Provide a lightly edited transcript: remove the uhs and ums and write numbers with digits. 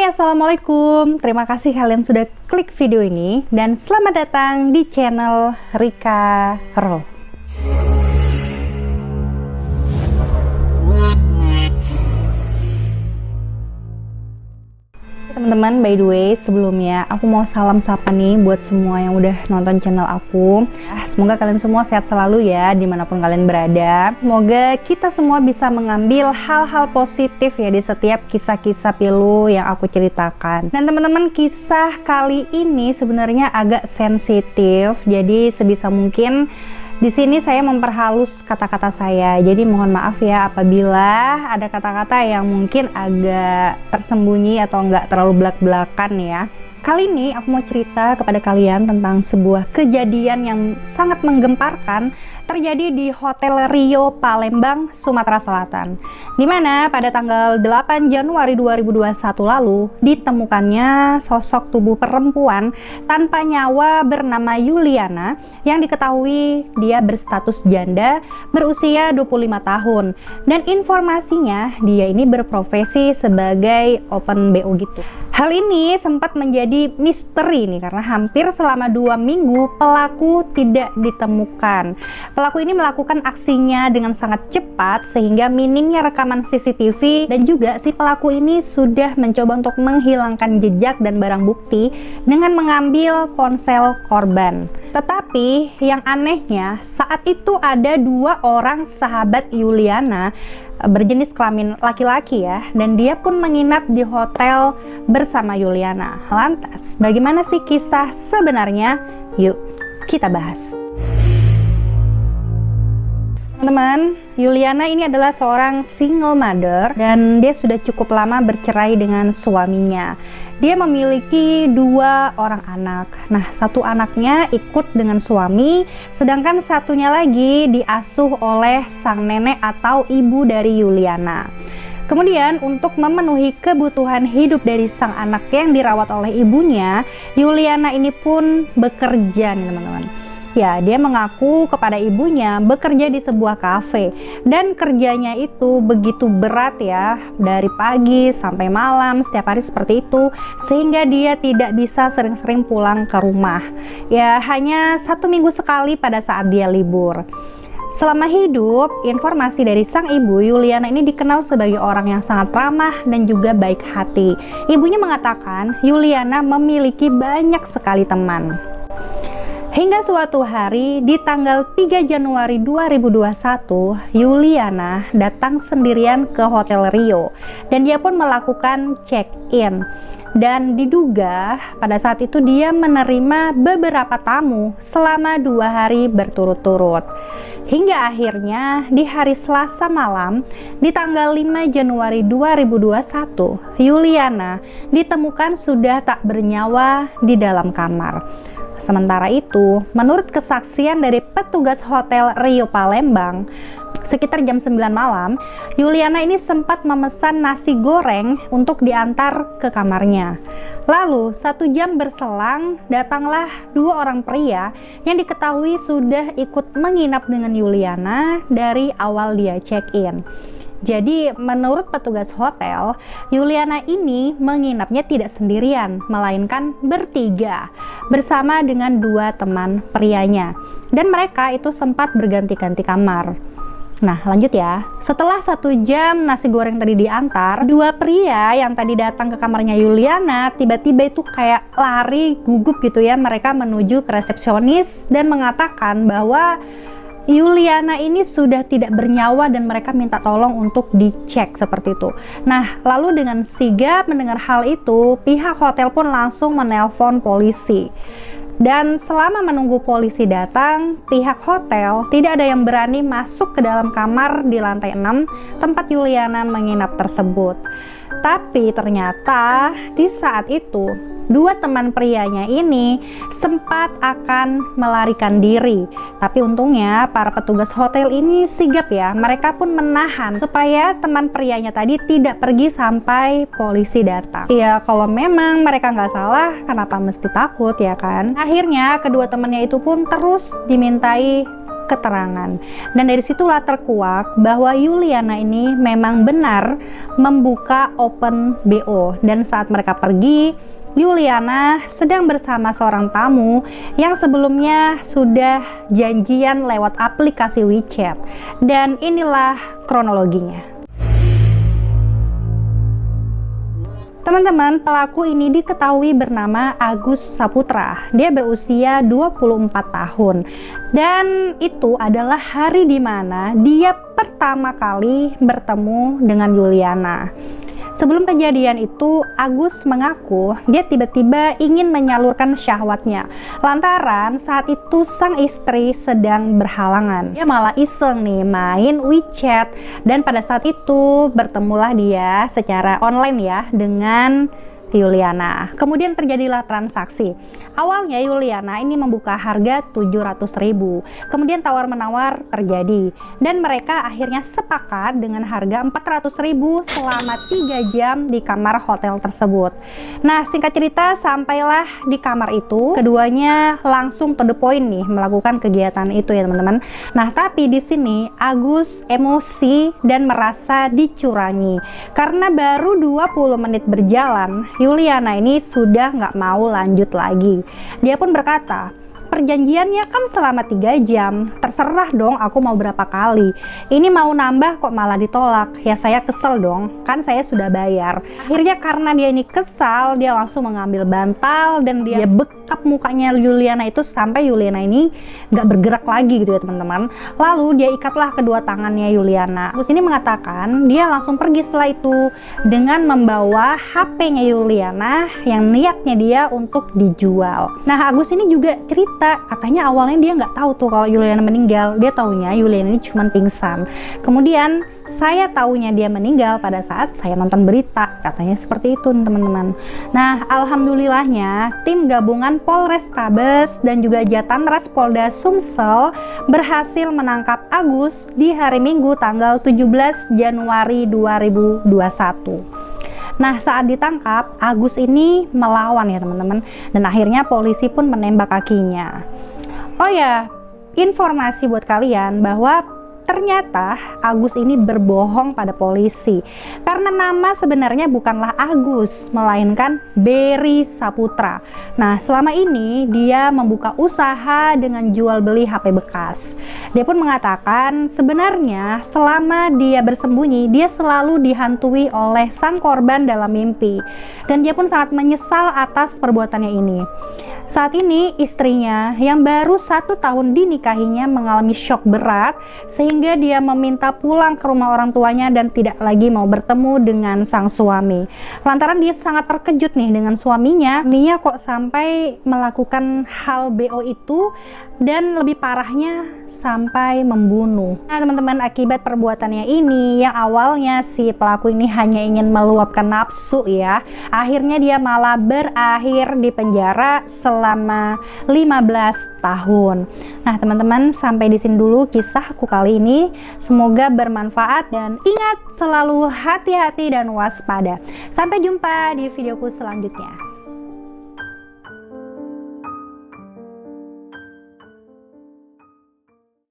Hai, assalamualaikum. Terima kasih kalian sudah klik video ini dan selamat datang di channel Rika Ro. Teman-teman, by the way, sebelumnya aku mau salam sapa nih buat semua yang udah nonton channel aku. Semoga kalian semua sehat selalu ya, dimanapun kalian berada. Semoga kita semua bisa mengambil hal-hal positif ya di setiap kisah-kisah pilu yang aku ceritakan. Dan teman-teman, kisah kali ini sebenarnya agak sensitif, jadi sebisa mungkin di sini saya memperhalus kata-kata saya, jadi mohon maaf ya apabila ada kata-kata yang mungkin agak tersembunyi atau enggak terlalu belak-belakan ya. Kali ini aku mau cerita kepada kalian tentang sebuah kejadian yang sangat menggemparkan terjadi di Hotel Rio Palembang, Sumatera Selatan, di mana pada tanggal 8 Januari 2021 lalu ditemukannya sosok tubuh perempuan tanpa nyawa bernama Yuliana yang diketahui dia berstatus janda berusia 25 tahun dan informasinya dia ini berprofesi sebagai open BO gitu. Hal ini sempat menjadi misteri nih karena hampir selama 2 minggu pelaku tidak ditemukan. Pelaku ini melakukan aksinya dengan sangat cepat sehingga minimnya rekaman CCTV dan juga si pelaku ini sudah mencoba untuk menghilangkan jejak dan barang bukti dengan mengambil ponsel korban. Tetapi yang anehnya saat itu ada 2 orang sahabat Yuliana berjenis kelamin laki-laki ya, dan dia pun menginap di hotel bersama Yuliana. Lantas, bagaimana sih kisah sebenarnya? Yuk, kita bahas. Teman-teman, Yuliana ini adalah seorang single mother dan dia sudah cukup lama bercerai dengan suaminya. Dia memiliki 2 orang anak. Nah, satu anaknya ikut dengan suami, sedangkan satunya lagi diasuh oleh sang nenek atau ibu dari Yuliana. Kemudian untuk memenuhi kebutuhan hidup dari sang anak yang dirawat oleh ibunya, Yuliana ini pun bekerja nih teman-teman. Ya, dia mengaku kepada ibunya bekerja di sebuah kafe dan kerjanya itu begitu berat ya, dari pagi sampai malam setiap hari seperti itu, sehingga dia tidak bisa sering-sering pulang ke rumah. Ya, hanya 1 minggu sekali pada saat dia libur. Selama hidup, informasi dari sang ibu, Yuliana ini dikenal sebagai orang yang sangat ramah dan juga baik hati. Ibunya mengatakan Yuliana memiliki banyak sekali teman. Hingga suatu hari di tanggal 3 Januari 2021, Yuliana datang sendirian ke Hotel Rio dan dia pun melakukan check-in. Dan diduga pada saat itu dia menerima beberapa tamu selama 2 hari berturut-turut. Hingga akhirnya di hari Selasa malam di tanggal 5 Januari 2021, Yuliana ditemukan sudah tak bernyawa di dalam kamar. Sementara itu, menurut kesaksian dari petugas Hotel Rio Palembang, sekitar jam 9 malam, Yuliana ini sempat memesan nasi goreng untuk diantar ke kamarnya. Lalu, 1 jam berselang, datanglah 2 orang pria yang diketahui sudah ikut menginap dengan Yuliana dari awal dia check-in. Jadi menurut petugas hotel, Yuliana ini menginapnya tidak sendirian, melainkan bertiga bersama dengan 2 teman prianya. Dan mereka itu sempat berganti-ganti kamar. Nah lanjut ya, setelah 1 jam nasi goreng tadi diantar, 2 pria yang tadi datang ke kamarnya Yuliana tiba-tiba itu kayak lari gugup gitu ya. Mereka menuju ke resepsionis dan mengatakan bahwa Yuliana ini sudah tidak bernyawa dan mereka minta tolong untuk dicek seperti itu. Nah, lalu dengan sigap mendengar hal itu, pihak hotel pun langsung menelpon polisi. Dan selama menunggu polisi datang, pihak hotel tidak ada yang berani masuk ke dalam kamar di lantai 6 tempat Yuliana menginap tersebut. Tapi ternyata di saat itu 2 teman prianya ini sempat akan melarikan diri. Tapi untungnya para petugas hotel ini sigap ya, mereka pun menahan supaya teman prianya tadi tidak pergi sampai polisi datang. Ya kalau memang mereka nggak salah, kenapa mesti takut ya kan? Akhirnya kedua temannya itu pun terus dimintai keterangan. Dan dari situlah terkuak bahwa Yuliana ini memang benar membuka open BO. Dan saat mereka pergi, Yuliana sedang bersama seorang tamu yang sebelumnya sudah janjian lewat aplikasi WeChat. Dan inilah kronologinya. Teman-teman, pelaku ini diketahui bernama Agus Saputra. Dia berusia 24 tahun. Dan itu adalah hari di mana dia pertama kali bertemu dengan Yuliana. Sebelum kejadian itu, Agus mengaku dia tiba-tiba ingin menyalurkan syahwatnya. Lantaran saat itu sang istri sedang berhalangan. Dia malah iseng nih main WeChat. Dan pada saat itu bertemulah dia secara online ya dengan Yuliana. Kemudian terjadilah transaksi. Awalnya Yuliana ini membuka harga 700.000. Kemudian tawar-menawar terjadi dan mereka akhirnya sepakat dengan harga 400.000 selama 3 jam di kamar hotel tersebut. Nah, singkat cerita sampailah di kamar itu, keduanya langsung to the point nih melakukan kegiatan itu ya teman-teman. Nah, tapi di sini Agus emosi dan merasa dicurangi karena baru 20 menit berjalan Yuliana ini sudah nggak mau lanjut lagi. Dia pun berkata, perjanjiannya kan selama 3 jam, terserah dong aku mau berapa kali. Ini mau nambah kok malah ditolak. Ya saya kesel dong, kan saya sudah bayar. Akhirnya karena dia ini kesal, dia langsung mengambil bantal dan dia bekap mukanya Yuliana itu sampai Yuliana ini nggak bergerak lagi gitu ya teman-teman. Lalu dia ikatlah kedua tangannya Yuliana. Agus ini mengatakan dia langsung pergi setelah itu dengan membawa HP-nya Yuliana yang niatnya dia untuk dijual. Nah, Agus ini juga cerita katanya awalnya dia nggak tahu tuh kalau Yuliana meninggal. Dia taunya Yuliana ini cuma pingsan. Kemudian saya taunya dia meninggal pada saat saya nonton berita, katanya seperti itu teman-teman. Nah, alhamdulillahnya tim gabungan Polrestabes dan juga Jatanras Polda Sumsel berhasil menangkap Agus di hari Minggu tanggal 17 Januari 2021. Nah, saat ditangkap, Agus ini melawan ya teman-teman, dan akhirnya polisi pun menembak kakinya. Oh ya, informasi buat kalian bahwa ternyata Agus ini berbohong pada polisi karena nama sebenarnya bukanlah Agus melainkan Berry Saputra. Nah, selama ini dia membuka usaha dengan jual beli HP bekas. Dia pun mengatakan sebenarnya selama dia bersembunyi dia selalu dihantui oleh sang korban dalam mimpi dan dia pun sangat menyesal atas perbuatannya ini. Saat ini istrinya yang baru 1 tahun dinikahinya mengalami shock berat sehingga dia meminta pulang ke rumah orang tuanya dan tidak lagi mau bertemu dengan sang suami. Lantaran dia sangat terkejut nih dengan suaminya kok sampai melakukan hal BO itu dan lebih parahnya sampai membunuh. Nah teman-teman, akibat perbuatannya ini yang awalnya si pelaku ini hanya ingin meluapkan nafsu ya, akhirnya dia malah berakhir di penjara selama 15 tahun. Nah teman-teman, sampai di sini dulu kisahku kali ini. Semoga bermanfaat dan ingat selalu hati-hati dan waspada. Sampai jumpa di videoku selanjutnya.